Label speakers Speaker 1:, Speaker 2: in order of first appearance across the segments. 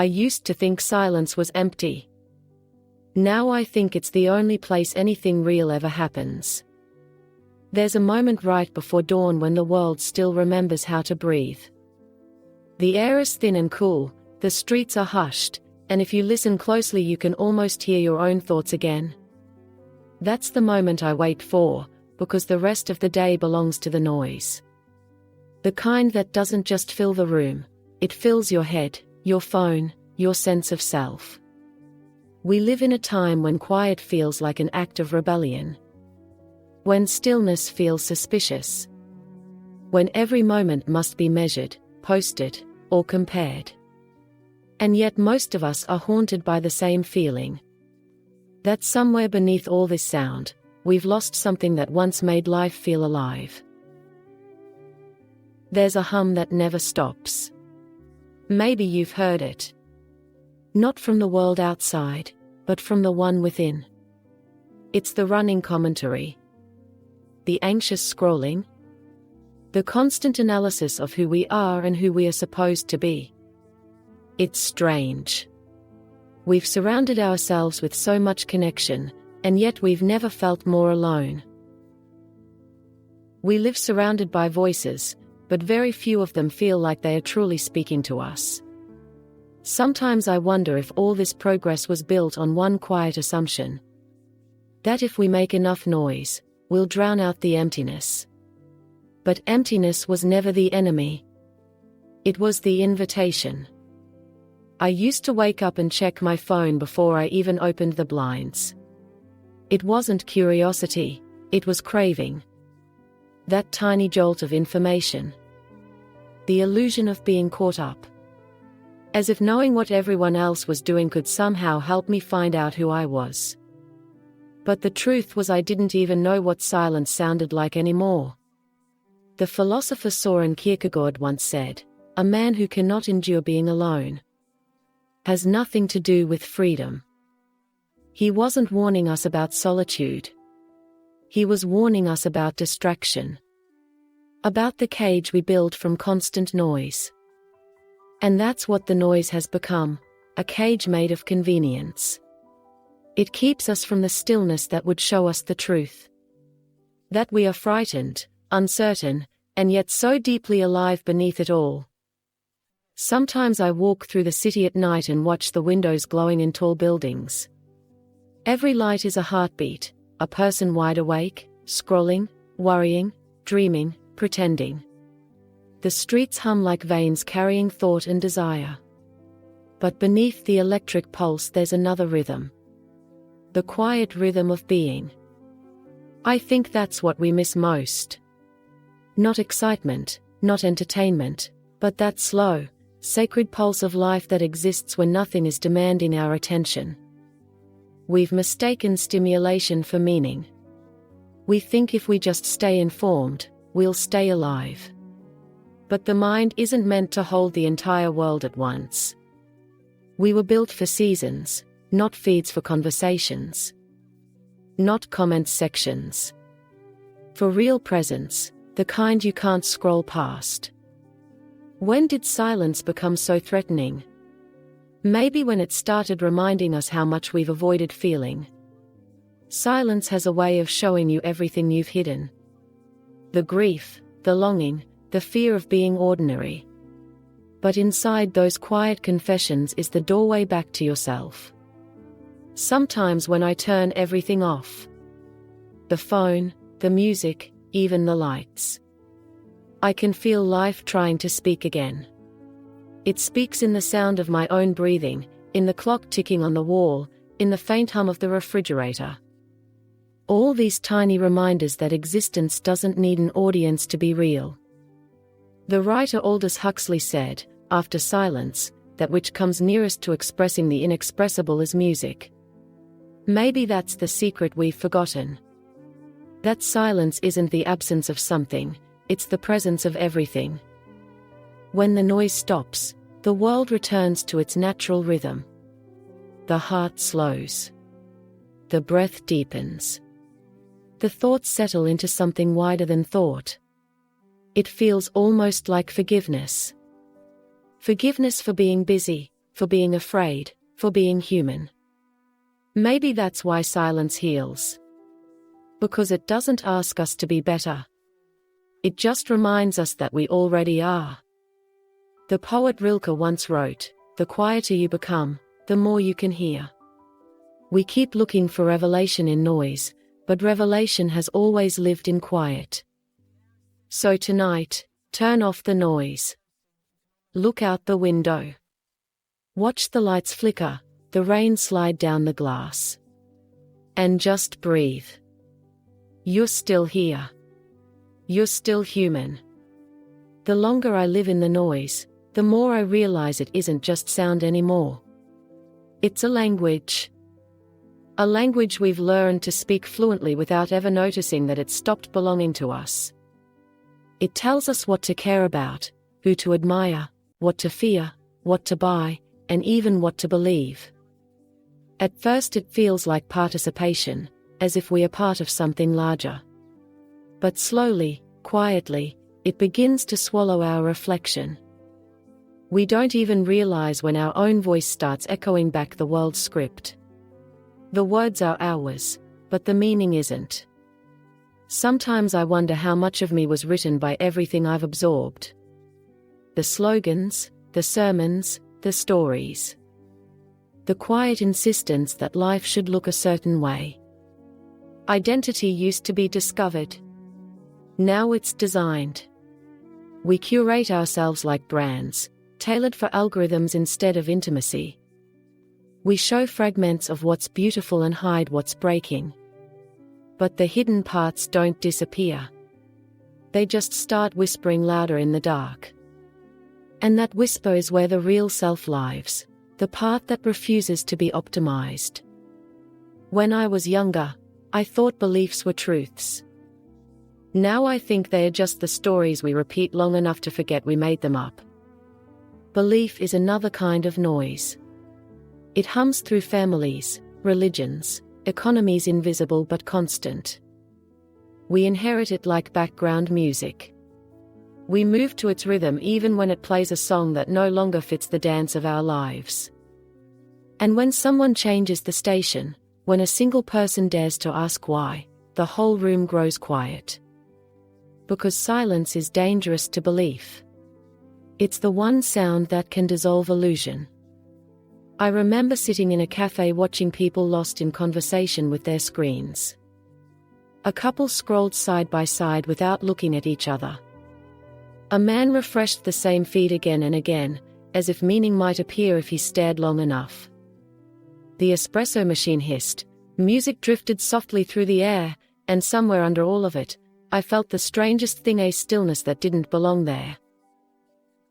Speaker 1: I used to think silence was empty. Now I think it's the only place anything real ever happens. There's a moment right before dawn when the world still remembers how to breathe. The air is thin and cool, the streets are hushed, and if you listen closely you can almost hear your own thoughts again. That's the moment I wait for, because the rest of the day belongs to the noise. The kind that doesn't just fill the room, it fills your head, your phone, your sense of self. We live in a time when quiet feels like an act of rebellion. When stillness feels suspicious. When every moment must be measured, posted, or compared. And yet most of us are haunted by the same feeling. That somewhere beneath all this sound, we've lost something that once made life feel alive. There's a hum that never stops. Maybe you've heard it. Not from the world outside, but from the one within. It's the running commentary. The anxious scrolling. The constant analysis of who we are and who we are supposed to be. It's strange. We've surrounded ourselves with so much connection, and yet we've never felt more alone. We live surrounded by voices, but very few of them feel like they are truly speaking to us. Sometimes I wonder if all this progress was built on one quiet assumption. That if we make enough noise, we'll drown out the emptiness. But emptiness was never the enemy. It was the invitation. I used to wake up and check my phone before I even opened the blinds. It wasn't curiosity, it was craving. That tiny jolt of information. The illusion of being caught up. As if knowing what everyone else was doing could somehow help me find out who I was. But the truth was I didn't even know what silence sounded like anymore. The philosopher Soren Kierkegaard once said, "A man who cannot endure being alone has nothing to do with freedom." He wasn't warning us about solitude. He was warning us about distraction. About the cage we build from constant noise. And that's what the noise has become, a cage made of convenience. It keeps us from the stillness that would show us the truth. That we are frightened, uncertain, and yet so deeply alive beneath it all. Sometimes I walk through the city at night and watch the windows glowing in tall buildings. Every light is a heartbeat, a person wide awake, scrolling, worrying, dreaming, pretending. The streets hum like veins carrying thought and desire. But beneath the electric pulse there's another rhythm. The quiet rhythm of being. I think that's what we miss most. Not excitement, not entertainment, but that slow, sacred pulse of life that exists when nothing is demanding our attention. We've mistaken stimulation for meaning. We think if we just stay informed, we'll stay alive. But the mind isn't meant to hold the entire world at once. We were built for seasons, not feeds for conversations. Not comment sections. For real presence, the kind you can't scroll past. When did silence become so threatening? Maybe when it started reminding us how much we've avoided feeling. Silence has a way of showing you everything you've hidden. The grief, the longing, the fear of being ordinary. But inside those quiet confessions is the doorway back to yourself. Sometimes when I turn everything off, the phone, the music, even the lights, I can feel life trying to speak again. It speaks in the sound of my own breathing, in the clock ticking on the wall, in the faint hum of the refrigerator. All these tiny reminders that existence doesn't need an audience to be real. The writer Aldous Huxley said, after silence, that which comes nearest to expressing the inexpressible is music. Maybe that's the secret we've forgotten. That silence isn't the absence of something, it's the presence of everything. When the noise stops, the world returns to its natural rhythm. The heart slows. The breath deepens. The thoughts settle into something wider than thought. It feels almost like forgiveness. Forgiveness for being busy, for being afraid, for being human. Maybe that's why silence heals. Because it doesn't ask us to be better. It just reminds us that we already are. The poet Rilke once wrote, "The quieter you become, the more you can hear." We keep looking for revelation in noise, but revelation has always lived in quiet. So tonight, turn off the noise. Look out the window. Watch the lights flicker, the rain slide down the glass. And just breathe. You're still here. You're still human. The longer I live in the noise, the more I realize it isn't just sound anymore. It's a language. A language we've learned to speak fluently without ever noticing that it stopped belonging to us. It tells us what to care about, who to admire, what to fear, what to buy, and even what to believe. At first it feels like participation, as if we are part of something larger. But slowly, quietly, it begins to swallow our reflection. We don't even realize when our own voice starts echoing back the world's script. The words are ours, but the meaning isn't. Sometimes I wonder how much of me was written by everything I've absorbed. The slogans, the sermons, the stories. The quiet insistence that life should look a certain way. Identity used to be discovered. Now it's designed. We curate ourselves like brands, tailored for algorithms instead of intimacy. We show fragments of what's beautiful and hide what's breaking. But the hidden parts don't disappear. They just start whispering louder in the dark. And that whisper is where the real self lives, the part that refuses to be optimized. When I was younger, I thought beliefs were truths. Now I think they are just the stories we repeat long enough to forget we made them up. Belief is another kind of noise. It hums through families, religions, economies, invisible but constant. We inherit it like background music. We move to its rhythm even when it plays a song that no longer fits the dance of our lives. And when someone changes the station, when a single person dares to ask why, the whole room grows quiet. Because silence is dangerous to belief. It's the one sound that can dissolve illusion. I remember sitting in a cafe watching people lost in conversation with their screens. A couple scrolled side by side without looking at each other. A man refreshed the same feed again and again, as if meaning might appear if he stared long enough. The espresso machine hissed, music drifted softly through the air, and somewhere under all of it, I felt the strangest thing, a stillness that didn't belong there.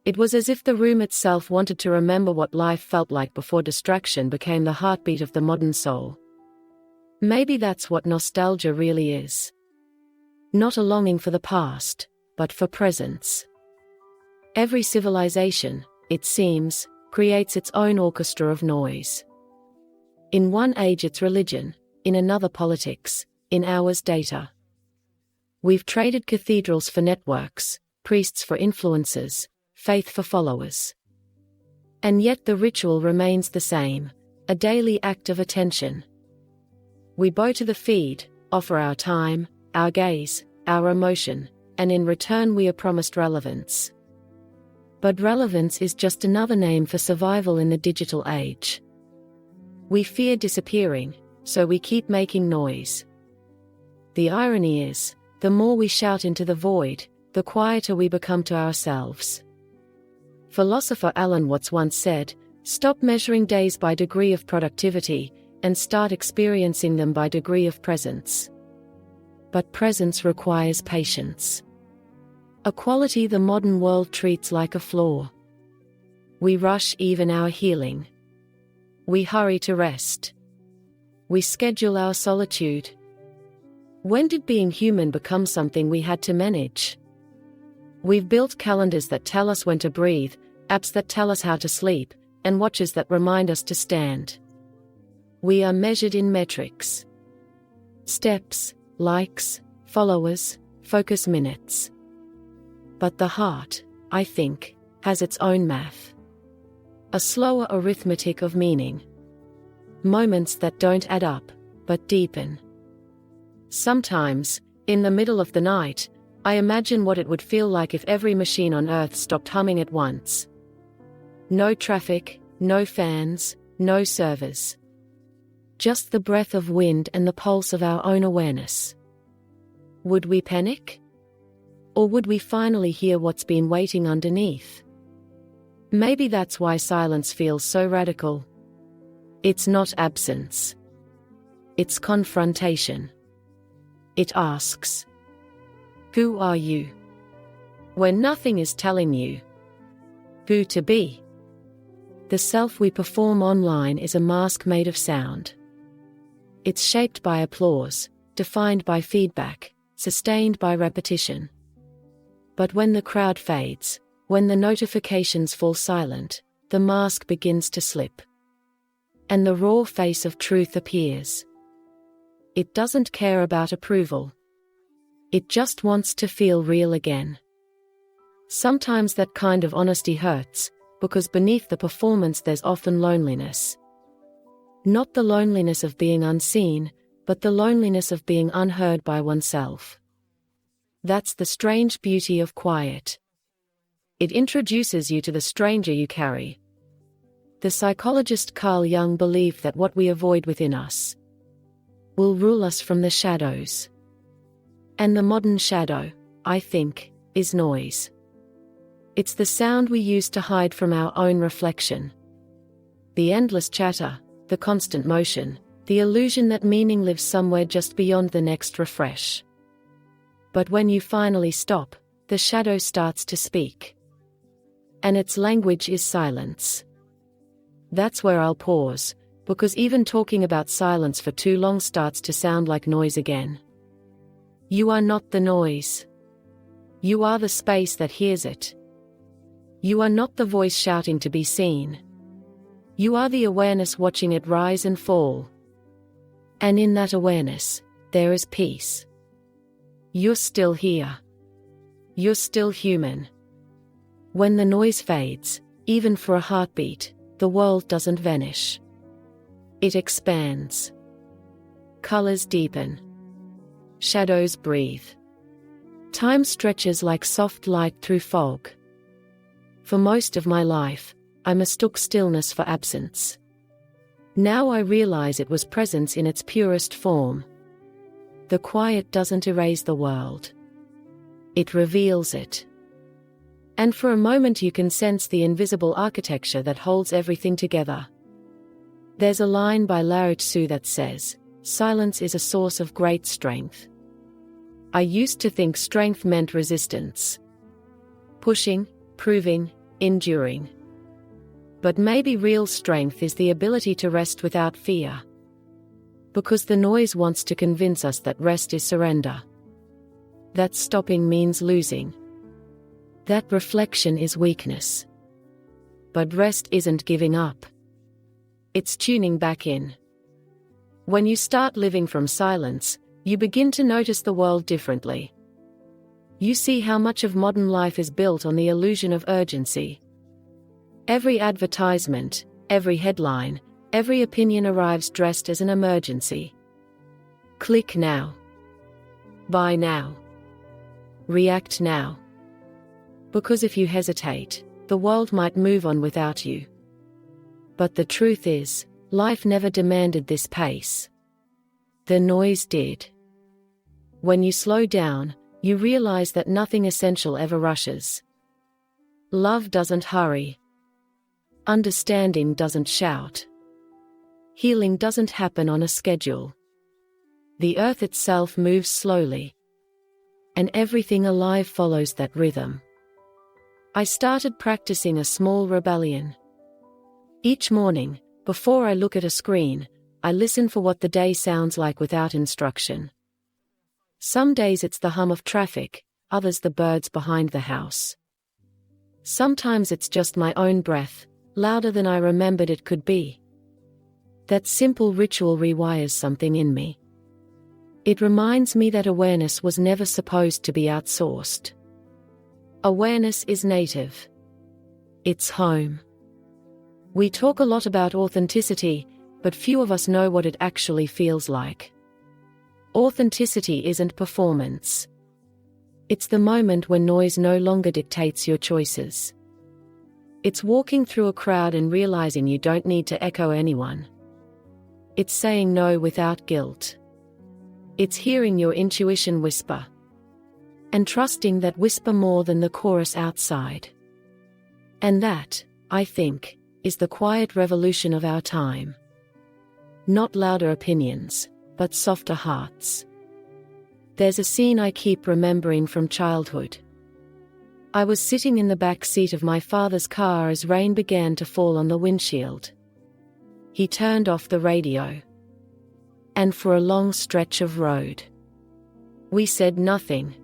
Speaker 1: It was as if the room itself wanted to remember what life felt like before distraction became the heartbeat of the modern soul. Maybe that's what nostalgia really is. Not a longing for the past, but for presence. Every civilization, it seems, creates its own orchestra of noise. In one age it's religion, in another politics, in ours data. We've traded cathedrals for networks, priests for influencers, faith for followers. And yet the ritual remains the same, a daily act of attention. We bow to the feed, offer our time, our gaze, our emotion, and in return we are promised relevance. But relevance is just another name for survival in the digital age. We fear disappearing, so we keep making noise. The irony is, the more we shout into the void, the quieter we become to ourselves. Philosopher Alan Watts once said, "Stop measuring days by degree of productivity, and start experiencing them by degree of presence." But presence requires patience. A quality the modern world treats like a flaw. We rush even our healing. We hurry to rest. We schedule our solitude. When did being human become something we had to manage? We've built calendars that tell us when to breathe, apps that tell us how to sleep, and watches that remind us to stand. We are measured in metrics. Steps, likes, followers, focus minutes. But the heart, I think, has its own math. A A slower arithmetic of meaning. Moments that don't add up, but deepen. Sometimes, in the middle of the night, I imagine what it would feel like if every machine on Earth stopped humming at once. No traffic, no fans, no servers. Just the breath of wind and the pulse of our own awareness. Would we panic? Or would we finally hear what's been waiting underneath? Maybe that's why silence feels so radical. It's not absence. It's confrontation. It asks, who are you? When nothing is telling you who to be. The self we perform online is a mask made of sound. It's shaped by applause, defined by feedback, sustained by repetition. But when the crowd fades, when the notifications fall silent, the mask begins to slip. And the raw face of truth appears. It doesn't care about approval. It just wants to feel real again. Sometimes that kind of honesty hurts, because beneath the performance there's often loneliness. Not the loneliness of being unseen, but the loneliness of being unheard by oneself. That's the strange beauty of quiet. It introduces you to the stranger you carry. The psychologist Carl Jung believed that what we avoid within us will rule us from the shadows. And the modern shadow, I think, is noise. It's the sound we use to hide from our own reflection. The endless chatter, the constant motion, the illusion that meaning lives somewhere just beyond the next refresh. But when you finally stop, the shadow starts to speak. And its language is silence. That's where I'll pause, because even talking about silence for too long starts to sound like noise again. You are not the noise. You are the space that hears it. You are not the voice shouting to be seen. You are the awareness watching it rise and fall. And in that awareness, there is peace. You're still here. You're still human. When the noise fades, even for a heartbeat, the world doesn't vanish. It expands. Colors deepen. Shadows breathe. Time stretches like soft light through fog. For most of my life, I mistook stillness for absence. Now I realize it was presence in its purest form. The quiet doesn't erase the world. It reveals it. And for a moment you can sense the invisible architecture that holds everything together. There's a line by Lao Tzu that says, "Silence is a source of great strength." I used to think strength meant resistance. Pushing, proving, enduring. But maybe real strength is the ability to rest without fear. Because the noise wants to convince us that rest is surrender. That stopping means losing. That reflection is weakness. But rest isn't giving up. It's tuning back in. When you start living from silence, you begin to notice the world differently. You see how much of modern life is built on the illusion of urgency. Every advertisement, every headline, every opinion arrives dressed as an emergency. Click now. Buy now. React now. Because if you hesitate, the world might move on without you. But the truth is, life never demanded this pace. The noise did. When you slow down, you realize that nothing essential ever rushes. Love doesn't hurry. Understanding doesn't shout. Healing doesn't happen on a schedule. The earth itself moves slowly. And everything alive follows that rhythm. I started practicing a small rebellion. Each morning, before I look at a screen, I listen for what the day sounds like without instruction. Some days it's the hum of traffic, others the birds behind the house. Sometimes it's just my own breath, louder than I remembered it could be. That simple ritual rewires something in me. It reminds me that awareness was never supposed to be outsourced. Awareness is native. It's home. We talk a lot about authenticity, but few of us know what it actually feels like. Authenticity isn't performance. It's the moment when noise no longer dictates your choices. It's walking through a crowd and realizing you don't need to echo anyone. It's saying no without guilt. It's hearing your intuition whisper. And trusting that whisper more than the chorus outside. And that, I think, is the quiet revolution of our time. Not louder opinions, but softer hearts. There's a scene I keep remembering from childhood. I was sitting in the back seat of my father's car as rain began to fall on the windshield. He turned off the radio. And for a long stretch of road, we said nothing.